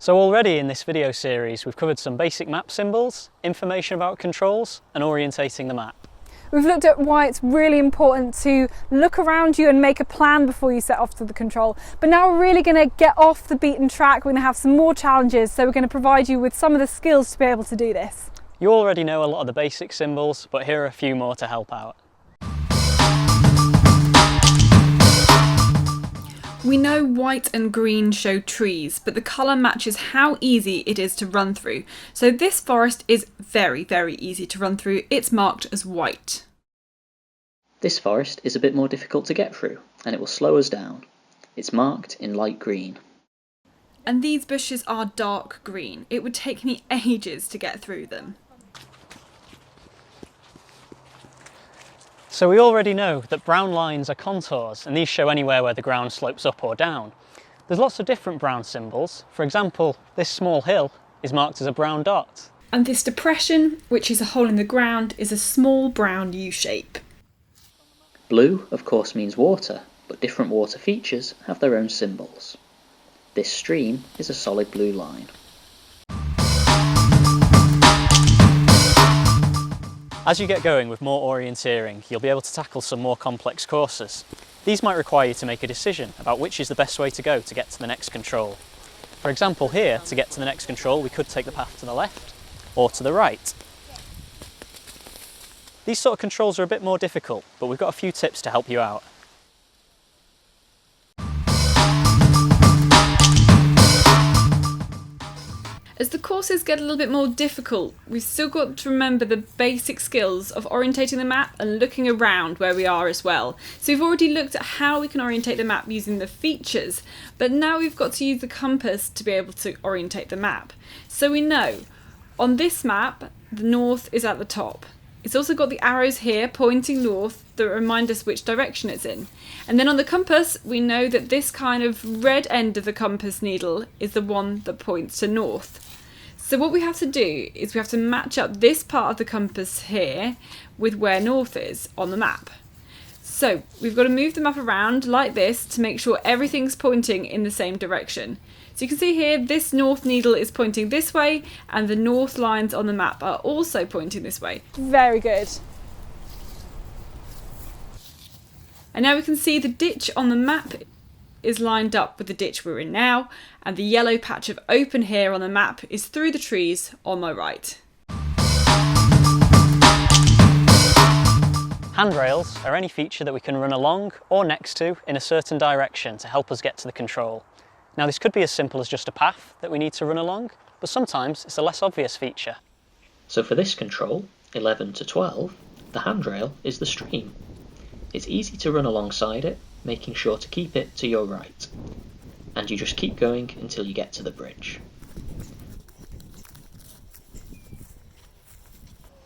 So already in this video series we've covered some basic map symbols, information about controls and orientating the map. We've looked at why it's really important to look around you and make a plan before you set off to the control. But now we're really going to get off the beaten track. We're going to have some more challenges, so we're going to provide you with some of the skills to be able to do this. You already know a lot of the basic symbols, but here are a few more to help out. We know white and green show trees, but the colour matches how easy it is to run through. So this forest is very, very easy to run through. It's marked as white. This forest is a bit more difficult to get through, and it will slow us down. It's marked in light green. And these bushes are dark green. It would take me ages to get through them. So we already know that brown lines are contours, and these show anywhere where the ground slopes up or down. There's lots of different brown symbols. For example, this small hill is marked as a brown dot. And this depression, which is a hole in the ground, is a small brown U shape. Blue, of course, means water, but different water features have their own symbols. This stream is a solid blue line. As you get going with more orienteering, you'll be able to tackle some more complex courses. These might require you to make a decision about which is the best way to go to get to the next control. For example, here, to get to the next control, we could take the path to the left or to the right. These sort of controls are a bit more difficult, but we've got a few tips to help you out. As the courses get a little bit more difficult, we've still got to remember the basic skills of orientating the map and looking around where we are as well. So we've already looked at how we can orientate the map using the features, but now we've got to use the compass to be able to orientate the map. So we know on this map, the north is at the top. It's also got the arrows here pointing north that remind us which direction it's in. And then on the compass, we know that this kind of red end of the compass needle is the one that points to north. So what we have to do is we have to match up this part of the compass here with where north is on the map. So we've got to move the map around like this to make sure everything's pointing in the same direction. So you can see here this north needle is pointing this way and the north lines on the map are also pointing this way. Very good. And now we can see the ditch on the map is lined up with the ditch we're in now, and the yellow patch of open here on the map is through the trees on my right. Handrails are any feature that we can run along or next to in a certain direction to help us get to the control. Now this could be as simple as just a path that we need to run along, but sometimes it's a less obvious feature. So for this control, 11 to 12, the handrail is the stream. It's easy to run alongside it, making sure to keep it to your right. And you just keep going until you get to the bridge.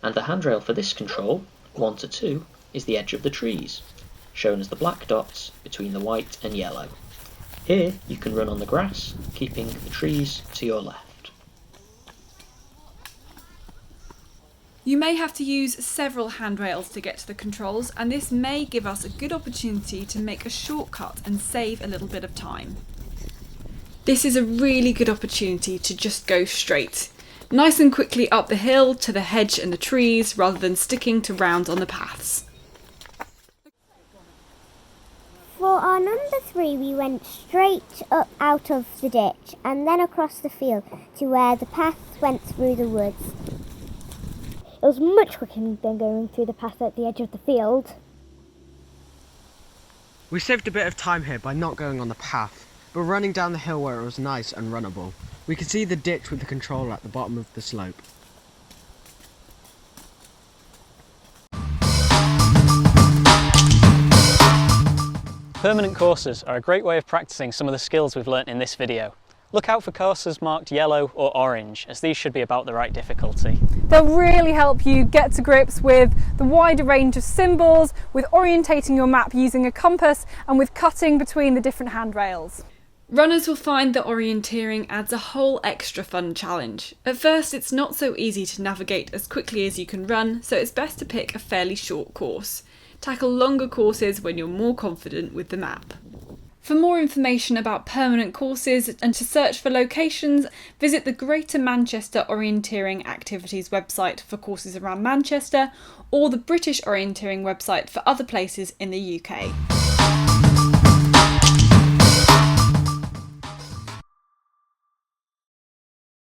And the handrail for this control, 1 to 2, is the edge of the trees, shown as the black dots between the white and yellow. Here you can run on the grass, keeping the trees to your left. You may have to use several handrails to get to the controls, and this may give us a good opportunity to make a shortcut and save a little bit of time. This is a really good opportunity to just go straight, nice and quickly up the hill to the hedge and the trees rather than sticking to rounds on the paths. For our number 3, we went straight up out of the ditch and then across the field to where the path went through the woods. It was much quicker than going through the path at the edge of the field. We saved a bit of time here by not going on the path, but running down the hill where it was nice and runnable. We could see the ditch with the controller at the bottom of the slope. Permanent courses are a great way of practicing some of the skills we've learnt in this video. Look out for courses marked yellow or orange, as these should be about the right difficulty. They'll really help you get to grips with the wider range of symbols, with orientating your map using a compass, and with cutting between the different handrails. Runners will find that orienteering adds a whole extra fun challenge. At first, it's not so easy to navigate as quickly as you can run, so it's best to pick a fairly short course. Tackle longer courses when you're more confident with the map. For more information about permanent courses and to search for locations, visit the Greater Manchester Orienteering Activities website for courses around Manchester, or the British Orienteering website for other places in the UK.